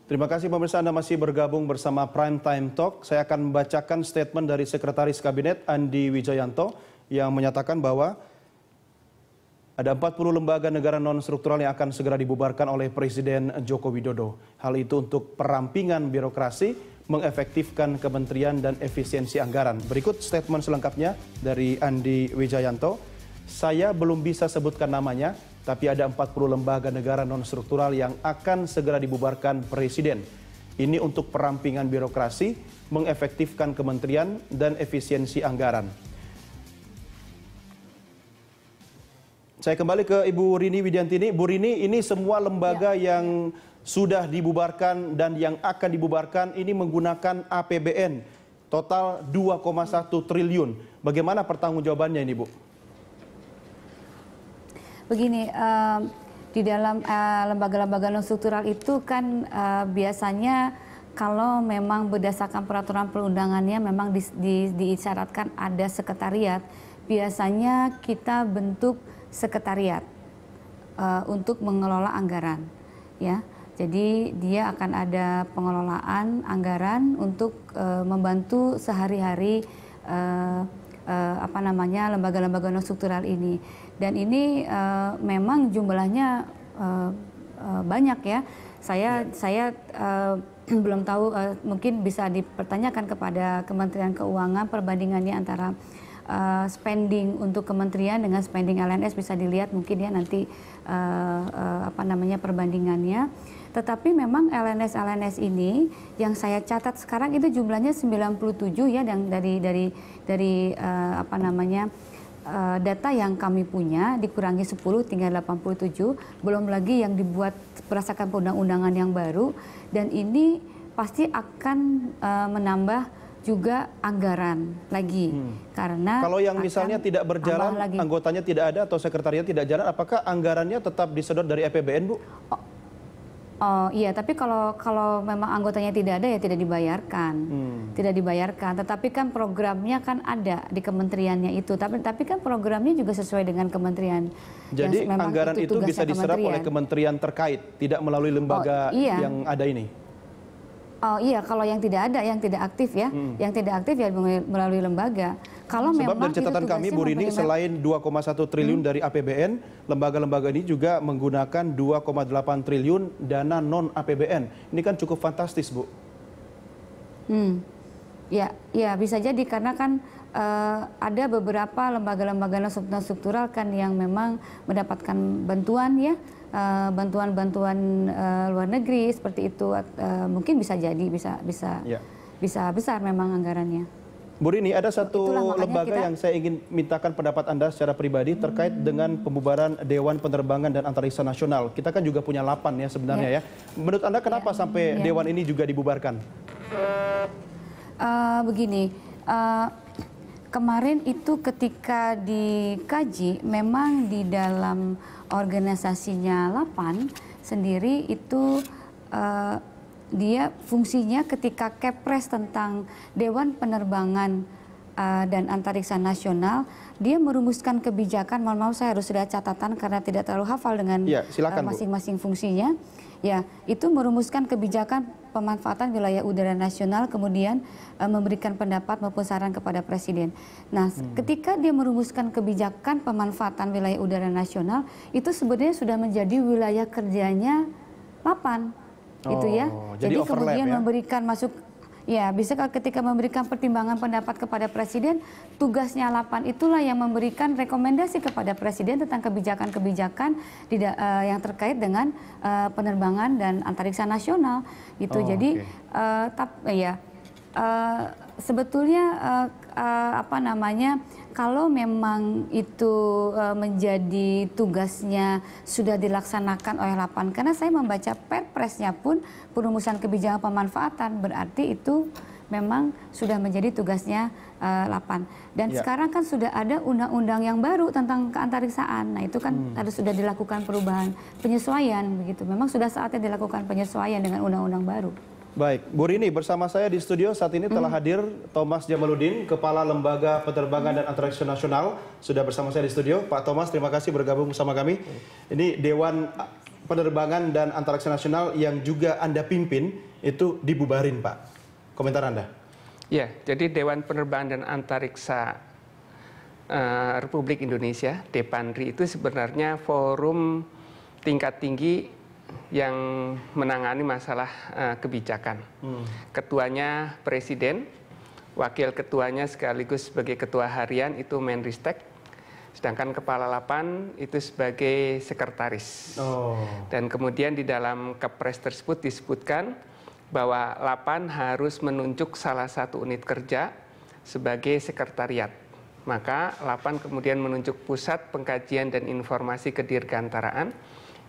Terima kasih pemirsa, Anda masih bergabung bersama Prime Time Talk. Saya akan membacakan statement dari Sekretaris Kabinet Andi Wijayanto yang menyatakan bahwa ada 40 lembaga negara non-struktural yang akan segera dibubarkan oleh Presiden Joko Widodo. Hal itu untuk perampingan birokrasi, mengefektifkan kementerian dan efisiensi anggaran. Berikut statement selengkapnya dari Andi Wijayanto. Saya belum bisa sebutkan namanya, tapi ada 40 lembaga negara non-struktural yang akan segera dibubarkan Presiden. Ini untuk perampingan birokrasi, mengefektifkan kementerian, dan efisiensi anggaran. Saya kembali ke Ibu Rini Widiantini. Bu Rini, ini semua lembaga yang sudah dibubarkan dan yang akan dibubarkan ini menggunakan APBN. Total 2,1 triliun. Bagaimana pertanggungjawabannya ini, Bu? Begini, di dalam lembaga-lembaga non-struktural itu kan biasanya kalau memang berdasarkan peraturan perundangannya memang disyaratkan ada sekretariat, biasanya kita bentuk sekretariat untuk mengelola anggaran, ya. Jadi dia akan ada pengelolaan anggaran untuk membantu sehari-hari lembaga-lembaga non-struktural ini. Dan ini memang jumlahnya banyak ya. Saya belum tahu, mungkin bisa dipertanyakan kepada Kementerian Keuangan perbandingannya antara spending untuk kementerian dengan spending LNS, bisa dilihat mungkin ya nanti perbandingannya. Tetapi memang LNS ini yang saya catat sekarang itu jumlahnya 97 ya, yang dari data yang kami punya dikurangi 10 tinggal 87, belum lagi yang dibuat berdasarkan undang-undangan yang baru, dan ini pasti akan menambah juga anggaran lagi. Karena kalau yang misalnya tidak berjalan, anggotanya tidak ada atau sekretariat tidak jalan, apakah anggarannya tetap disedot dari APBN, Bu? Oh iya, tapi kalau memang anggotanya tidak ada ya tidak dibayarkan, tidak dibayarkan. Tetapi kan programnya kan ada di kementeriannya itu. Tapi kan programnya juga sesuai dengan kementerian. Jadi anggaran itu bisa diserap oleh kementerian terkait, tidak melalui lembaga yang ada ini. Oh iya, kalau yang tidak ada, yang tidak aktif ya, yang tidak aktif ya melalui lembaga. Kalau sebab memang dari catatan kami, Bu Rini, selain 2,1 triliun dari APBN, lembaga-lembaga ini juga menggunakan 2,8 triliun dana non APBN. Ini kan cukup fantastis, Bu. Ya bisa jadi karena kan ada beberapa lembaga-lembaga non-struktural kan yang memang mendapatkan bantuan ya. Bantuan-bantuan luar negeri seperti itu, mungkin bisa jadi bisa besar memang anggarannya. Bu Rini, ada satu lembaga yang saya ingin mintakan pendapat Anda secara pribadi terkait dengan pembubaran Dewan Penerbangan dan Antariksa Nasional. Kita kan juga punya 8 ya sebenarnya ya. Menurut Anda kenapa sampai Dewan ini juga dibubarkan? Begini, kemarin itu ketika dikaji, memang di dalam organisasinya 8 sendiri itu dia fungsinya ketika Kepres tentang Dewan Penerbangan dan Antariksa Nasional, dia merumuskan kebijakan. Mohon maaf, saya harus sudah catatan karena tidak terlalu hafal dengan masing-masing fungsinya. Ya, itu merumuskan kebijakan pemanfaatan wilayah udara nasional, kemudian memberikan pendapat maupun saran kepada Presiden. Nah, ketika dia merumuskan kebijakan pemanfaatan wilayah udara nasional, itu sebenarnya sudah menjadi wilayah kerjanya 8. Itu ya. Jadi kemudian memberikan bisa ketika memberikan pertimbangan pendapat kepada Presiden, tugasnya 8 itulah yang memberikan rekomendasi kepada Presiden tentang kebijakan-kebijakan yang terkait dengan penerbangan dan antariksa nasional. Gitu. Jadi sebetulnya kalau memang itu menjadi tugasnya sudah dilaksanakan oleh 8, karena saya membaca perpresnya pun perumusan kebijakan pemanfaatan, berarti itu memang sudah menjadi tugasnya 8. Dan sekarang kan sudah ada undang-undang yang baru tentang keantariksaan. Nah, itu kan harus sudah dilakukan perubahan, penyesuaian begitu. Memang sudah saatnya dilakukan penyesuaian dengan undang-undang baru. Baik, Bu Rini, bersama saya di studio saat ini telah hadir Thomas Jamaludin, Kepala Lembaga Penerbangan dan Antariksa Nasional. Sudah bersama saya di studio. Pak Thomas, terima kasih bergabung bersama kami. Ini Dewan Penerbangan dan Antariksa Nasional yang juga Anda pimpin itu dibubarin, Pak. Komentar Anda? Ya, jadi Dewan Penerbangan dan Antariksa Republik Indonesia, DEPANRI, itu sebenarnya forum tingkat tinggi yang menangani masalah kebijakan. Ketuanya Presiden, wakil ketuanya sekaligus sebagai ketua harian itu Menristek, sedangkan kepala Lapan itu sebagai sekretaris. Dan kemudian di dalam Kepres tersebut disebutkan bahwa Lapan harus menunjuk salah satu unit kerja sebagai sekretariat. Maka Lapan kemudian menunjuk Pusat Pengkajian dan Informasi Kedirgantaraan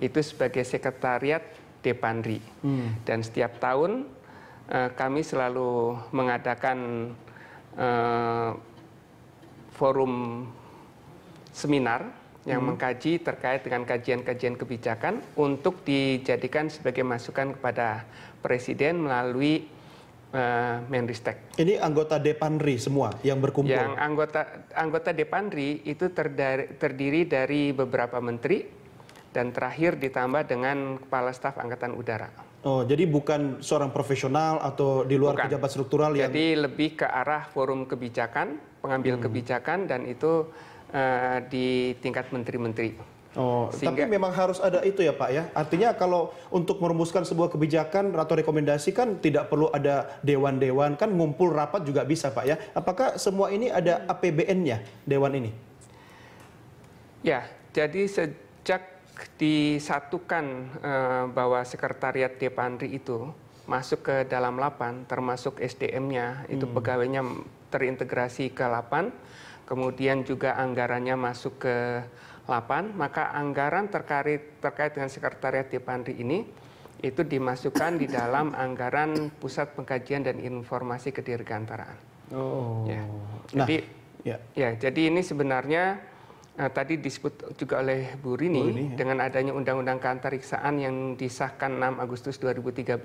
itu sebagai sekretariat DEPANRI. Dan setiap tahun kami selalu mengadakan forum seminar yang mengkaji terkait dengan kajian-kajian kebijakan untuk dijadikan sebagai masukan kepada Presiden melalui Menristek. Ini anggota DEPANRI semua yang berkumpul? Yang anggota DEPANRI itu terdiri dari beberapa menteri dan terakhir ditambah dengan Kepala Staf Angkatan Udara. Oh, jadi bukan seorang profesional atau di luar pejabat struktural yang... Jadi lebih ke arah forum kebijakan, pengambil kebijakan, dan itu di tingkat menteri-menteri. Oh, tapi memang harus ada itu ya Pak ya. Artinya kalau untuk merumuskan sebuah kebijakan atau rekomendasi kan tidak perlu ada dewan-dewan, kan ngumpul rapat juga bisa Pak ya. Apakah semua ini ada APBN-nya dewan ini? Ya, jadi sejak disatukan bahwa sekretariat DEPANRI itu masuk ke dalam Lapan, termasuk SDM-nya, itu pegawainya terintegrasi ke Lapan, kemudian juga anggarannya masuk ke Lapan, maka anggaran terkait dengan sekretariat DEPANRI ini itu dimasukkan di dalam anggaran Pusat Pengkajian dan Informasi Kedirgantaraan. Oh. Ya. Nah, jadi ini sebenarnya tadi disebut juga oleh Bu Rini, dengan adanya Undang-Undang Keantariksaan yang disahkan 6 Agustus 2013,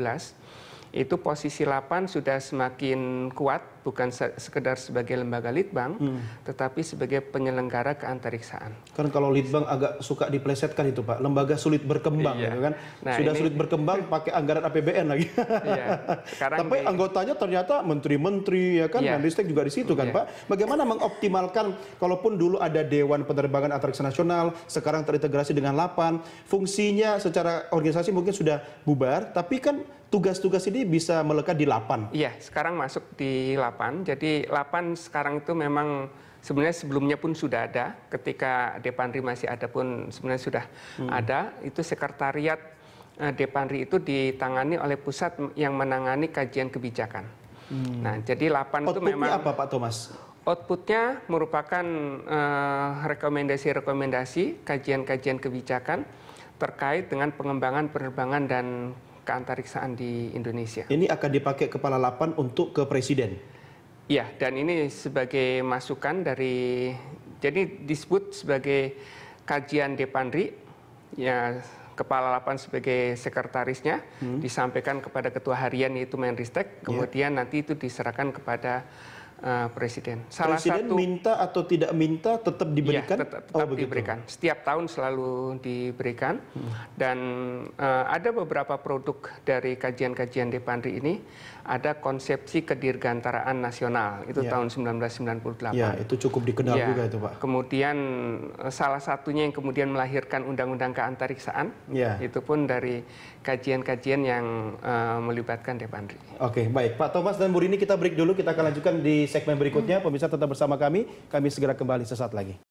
itu posisi Lapan sudah semakin kuat, bukan sekedar sebagai lembaga litbang, tetapi sebagai penyelenggara keantariksaan. Kan kalau litbang agak suka diplesetkan itu Pak, lembaga sulit berkembang, gitu kan? Nah, sudah sulit berkembang pakai anggaran APBN lagi. Iya, tapi anggotanya ternyata menteri-menteri, ya kan? Menristek juga di situ kan Pak. Bagaimana mengoptimalkan, kalaupun dulu ada Dewan Penerbangan Antariksa Nasional, sekarang terintegrasi dengan Lapan, fungsinya secara organisasi mungkin sudah bubar, tapi kan tugas-tugas ini bisa melekat di Lapan. Iya, sekarang masuk di Lapan. Jadi Lapan sekarang itu memang sebenarnya sebelumnya pun sudah ada. Ketika DEPANRI masih ada pun sebenarnya sudah ada. Itu sekretariat DEPANRI itu ditangani oleh pusat yang menangani kajian kebijakan. Nah, jadi Lapan itu memang... apa Pak Thomas? Outputnya merupakan rekomendasi-rekomendasi, kajian-kajian kebijakan terkait dengan pengembangan penerbangan dan keantariksaan di Indonesia. Ini akan dipakai Kepala Lapan untuk ke Presiden? Iya, dan ini sebagai masukan dari, jadi disebut sebagai kajian DEPANRI, ya Kepala Lapan sebagai sekretarisnya, disampaikan kepada Ketua Harian yaitu Menristek, kemudian nanti itu diserahkan kepada Presiden. Presiden minta atau tidak minta tetap diberikan? Iya, tetap diberikan. Setiap tahun selalu diberikan. Dan ada beberapa produk dari kajian-kajian DEPANRI ini, ada konsepsi kedirgantaraan nasional, itu tahun 1998. Ya, itu cukup dikenal juga itu Pak. Kemudian salah satunya yang kemudian melahirkan Undang-Undang Keantariksaan, itu pun dari kajian-kajian yang melibatkan DEPANRI. Oke, baik. Pak Thomas dan Bu Rini, kita break dulu, kita akan lanjutkan di segmen berikutnya. Pemirsa tetap bersama kami segera kembali sesaat lagi.